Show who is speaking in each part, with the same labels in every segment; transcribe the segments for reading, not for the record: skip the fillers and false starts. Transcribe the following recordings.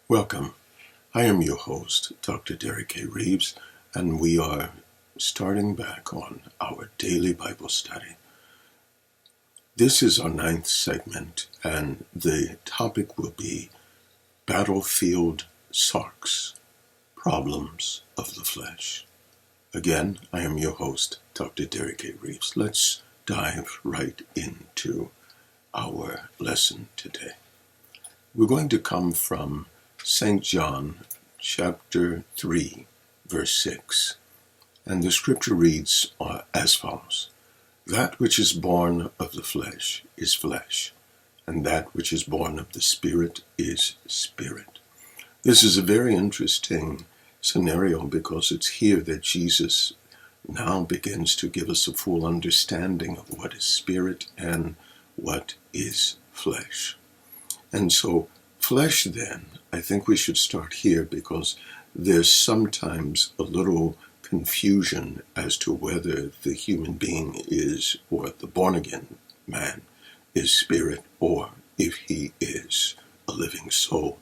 Speaker 1: Welcome. I am your host, Dr. Derek A. Reeves, and we are starting back on our daily Bible study. This is our 9th segment, and the topic will be Battlefield Sarx, Problems of the Flesh. Again, I am your host, Dr. Derek A. Reeves. Let's dive right into our lesson today. We're going to come from St. John chapter 3, verse 6. And the scripture reads as follows: That which is born of the flesh is flesh, and that which is born of the Spirit is spirit. This is a very interesting scenario because it's here that Jesus now begins to give us a full understanding of what is spirit and what is flesh. And so flesh, then, I think we should start here because there's sometimes a little confusion as to whether the human being is, or the born-again man, is spirit, or if he is a living soul.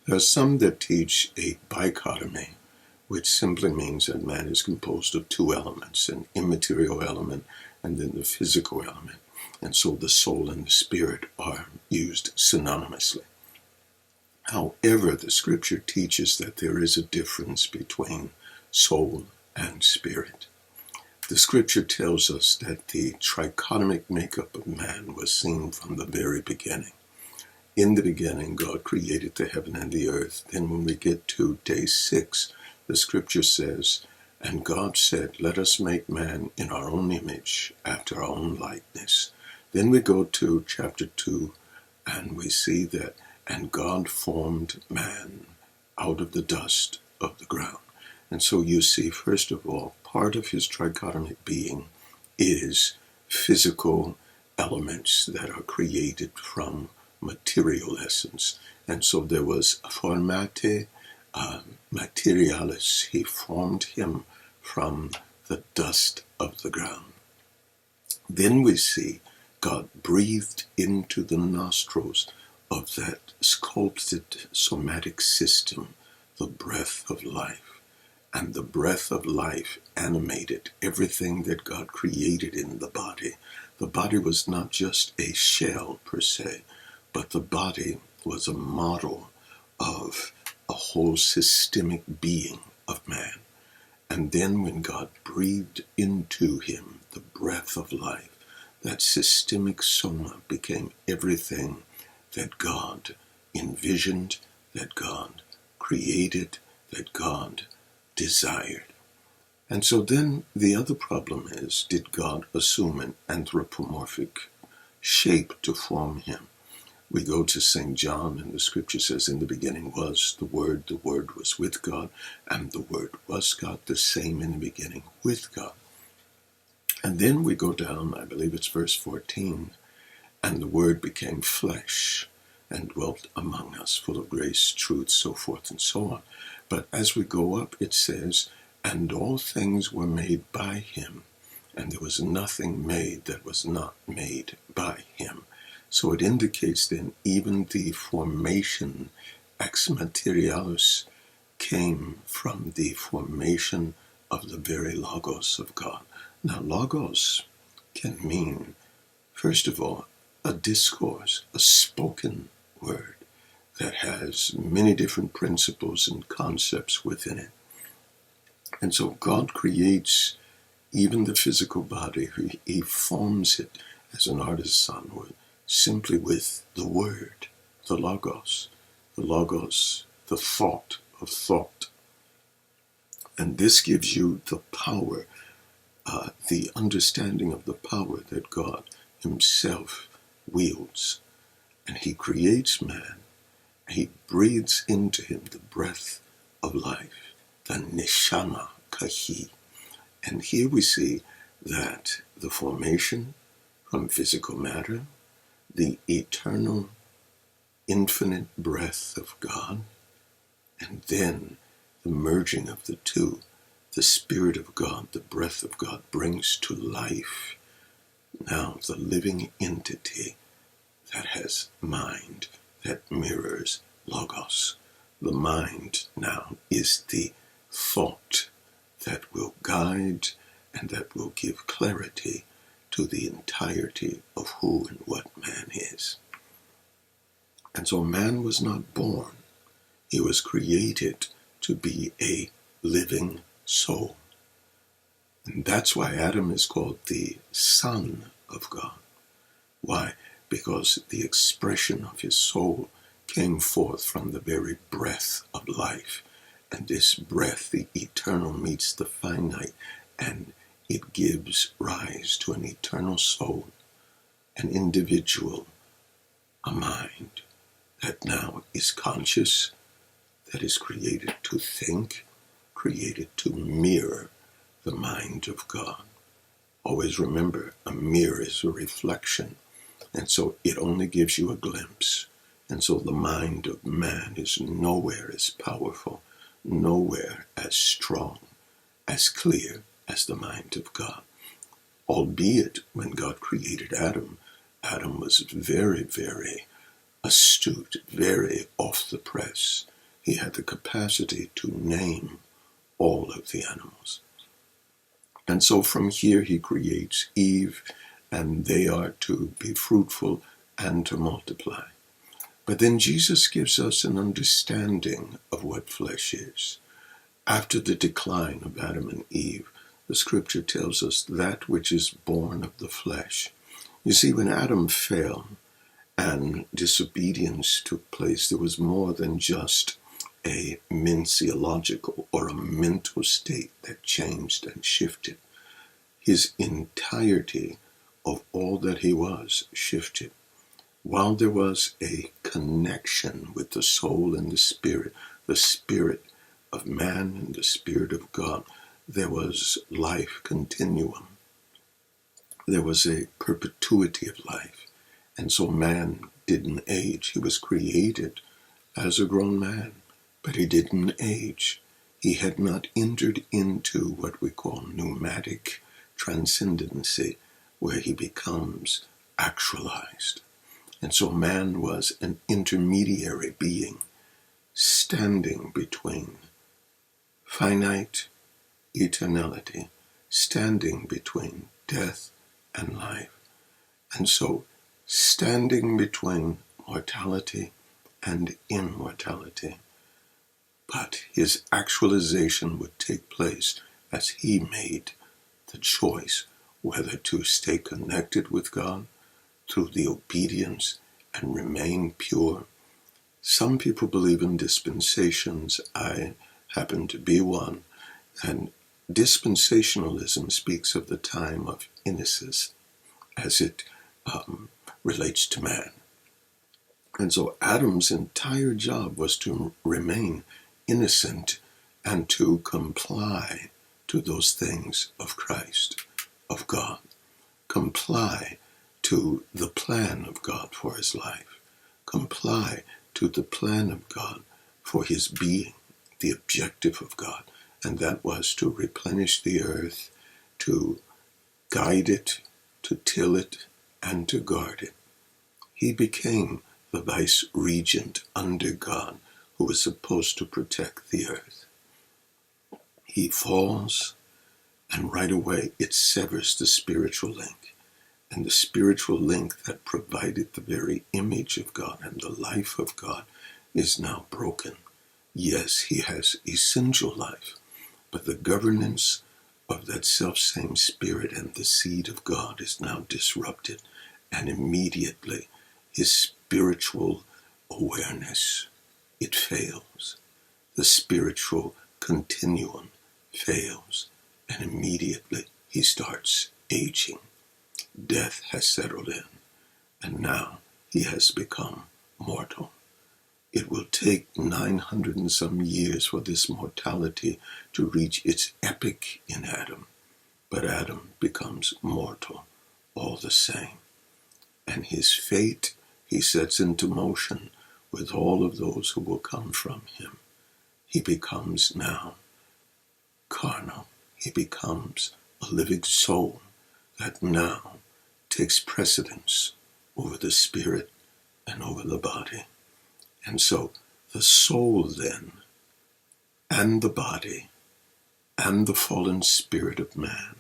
Speaker 1: There are some that teach a dichotomy, which simply means that man is composed of two elements, an immaterial element and then the physical element. And so the soul and the spirit are used synonymously. However, the scripture teaches that there is a difference between soul and spirit. The scripture tells us that the trichotomic makeup of man was seen from the very beginning. In the beginning, God created the heaven and the earth. Then when we get to day 6, the scripture says, And God said, Let us make man in our own image, after our own likeness. Then we go to chapter 2, and we see that, And God formed man out of the dust of the ground. And so you see, first of all, part of his trichotomic being is physical elements that are created from material essence. And so there was formate materialis. He formed him from the dust of the ground. Then we see God breathed into the nostrils of that sculpted somatic system the breath of life. And the breath of life animated everything that God created in the body. The body was not just a shell per se, but the body was a model of a whole systemic being of man. And then when God breathed into him the breath of life, that systemic soma became everything that God envisioned, that God created, that God desired. And so then the other problem is, did God assume an anthropomorphic shape to form him? We go to St. John, and the scripture says, In the beginning was the Word was with God, and the Word was God, the same in the beginning with God. And then we go down, I believe it's verse 14, and the Word became flesh and dwelt among us, full of grace, truth, so forth and so on. But as we go up, it says, And all things were made by him, and there was nothing made that was not made by him. So it indicates then even the formation ex materialis came from the formation of the very logos of God. Now, logos can mean, first of all, a discourse, a spoken word that has many different principles and concepts within it. And so God creates even the physical body. He forms it as an artisan simply with the word, the logos, the thought of thought. And this gives you the power, the understanding of the power that God himself wields. And he creates man. He breathes into him the breath of life, the neshama kahi. And here we see that the formation from physical matter, the eternal, infinite breath of God, and then the merging of the two, the Spirit of God, the breath of God, brings to life now the living entity that has mind, that mirrors logos, The mind now is the thought that will guide and that will give clarity to the entirety of who and what man is. And so man was not born. He was created to be a living soul. And that's why Adam is called the Son of God. Why? Because the expression of his soul came forth from the very breath of life. And this breath, the eternal, meets the finite, and it gives rise to an eternal soul, an individual, a mind that now is conscious, that is created to think, created to mirror the mind of God. Always remember, a mirror is a reflection, and so it only gives you a glimpse. And so the mind of man is nowhere as powerful, nowhere as strong, as clear as the mind of God. Albeit, when God created Adam, Adam was very, very astute, very off the press. He had the capacity to name all of the animals. And so from here he creates Eve, and they are to be fruitful and to multiply. But then Jesus gives us an understanding of what flesh is. After the decline of Adam and Eve, the scripture tells us that which is born of the flesh. You see, when Adam fell and disobedience took place, there was more than just a minciological or a mental state that changed and shifted. His entirety of all that he was shifted. While there was a connection with the soul and the spirit of man and the spirit of God, there was life continuum. There was a perpetuity of life. And so man didn't age. He was created as a grown man, but he didn't age. He had not entered into what we call pneumatic transcendency, where he becomes actualized. And so man was an intermediary being, standing between finite eternality, standing between death and life. And so, standing between mortality and immortality. But his actualization would take place as he made the choice whether to stay connected with God through the obedience and remain pure. Some people believe in dispensations. I happen to be one. And dispensationalism speaks of the time of innocence as it relates to man. And so Adam's entire job was to remain innocent and to comply to those things of Christ, of God. Comply to the plan of God for his life. Comply to the plan of God for his being, the objective of God. And that was to replenish the earth, to guide it, to till it, and to guard it. He became the vice regent under God, who was supposed to protect the earth. He falls, and right away it severs the spiritual link. And the spiritual link that provided the very image of God and the life of God is now broken. Yes, he has essential life, but the governance of that self-same spirit and the seed of God is now disrupted, and immediately his spiritual awareness, it fails. The spiritual continuum fails, and immediately he starts aging. Death has settled in, and now he has become mortal. It will take 900 and some years for this mortality to reach its epic in Adam, but Adam becomes mortal all the same. And his fate he sets into motion with all of those who will come from him. He becomes now carnal. He becomes a living soul that now takes precedence over the spirit and over the body. And so The soul then, and the body, and the fallen spirit of man,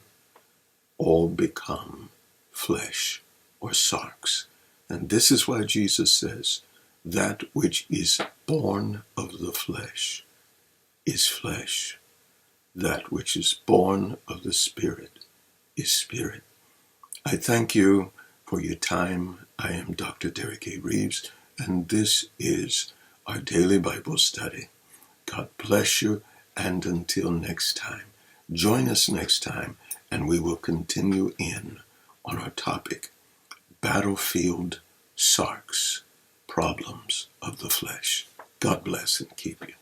Speaker 1: all become flesh, or sarx. And this is why Jesus says, that which is born of the flesh is flesh. That which is born of the Spirit is spirit. I thank you for your time. I am Dr. Derek A. Reeves, and this is our daily Bible study. God bless you, and until next time, join us next time, and we will continue in on our topic, Battlefield Sarx, Problems of the Flesh. God bless and keep you.